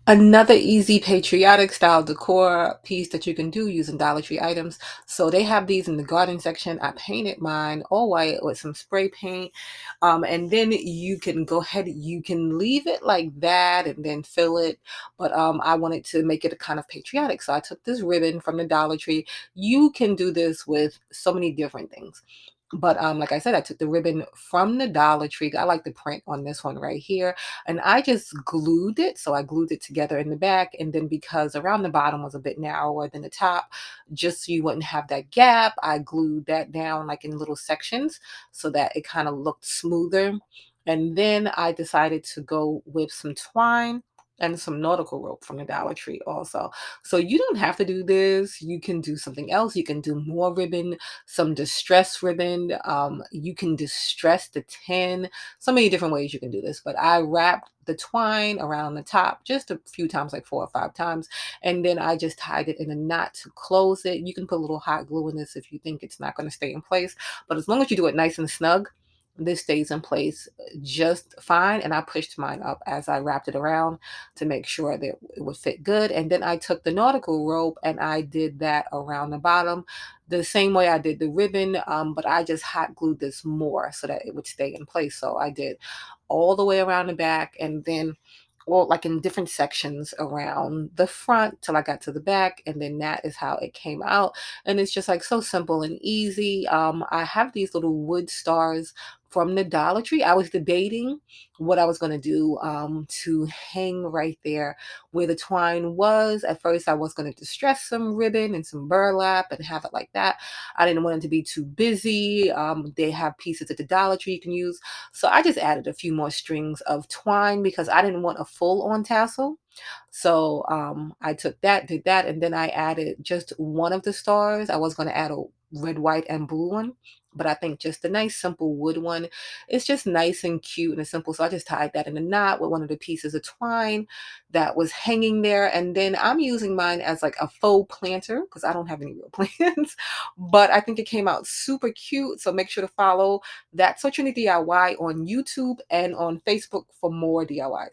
Another easy patriotic style decor piece that you can do using Dollar Tree items. So they have these in the garden section. I painted mine all white with some spray paint. And then you can go ahead, you can leave it like that and then fill it. But I wanted to make it a kind of patriotic. So I took this ribbon from the Dollar Tree. You can do this with so many different things. But like I said, I took the ribbon from the Dollar Tree. I like the print on this one right here. And I just glued it. So I glued it together in the back. And then because around the bottom was a bit narrower than the top, just so you wouldn't have that gap, I glued that down like in little sections so that it kind of looked smoother. And then I decided to go with some twine and some nautical rope from the Dollar Tree also. So you don't have to do this. You can do something else. You can do more ribbon, some distress ribbon. You can distress the tin. So many different ways you can do this. But I wrapped the twine around the top just a few times, like 4 or 5 times. And then I just tied it in a knot to close it. You can put a little hot glue in this if you think it's not going to stay in place. But as long as you do it nice and snug, this stays in place just fine. And I pushed mine up as I wrapped it around to make sure that it would fit good. And then I took the nautical rope and I did that around the bottom the same way I did the ribbon, but I just hot glued this more so that it would stay in place. So I did all the way around the back and then all like in different sections around the front till I got to the back. And then that is how it came out. And it's just like so simple and easy. I have these little wood stars from the Dollar Tree. I was debating what I was going to do to hang right there where the twine was. At first, I was going to distress some ribbon and some burlap and have it like that. I didn't want it to be too busy. They have pieces at the Dollar Tree you can use. So I just added a few more strings of twine because I didn't want a full on tassel. So I took that, did that, and then I added just one of the stars. I was going to add a red, white, and blue one, but I think just a nice simple wood one. It's just nice and cute and simple. So I just tied that in a knot with one of the pieces of twine that was hanging there. And then I'm using mine as like a faux planter because I don't have any real plants, but I think it came out super cute. So make sure to follow That's So Trendy DIY on YouTube and on Facebook for more DIYs.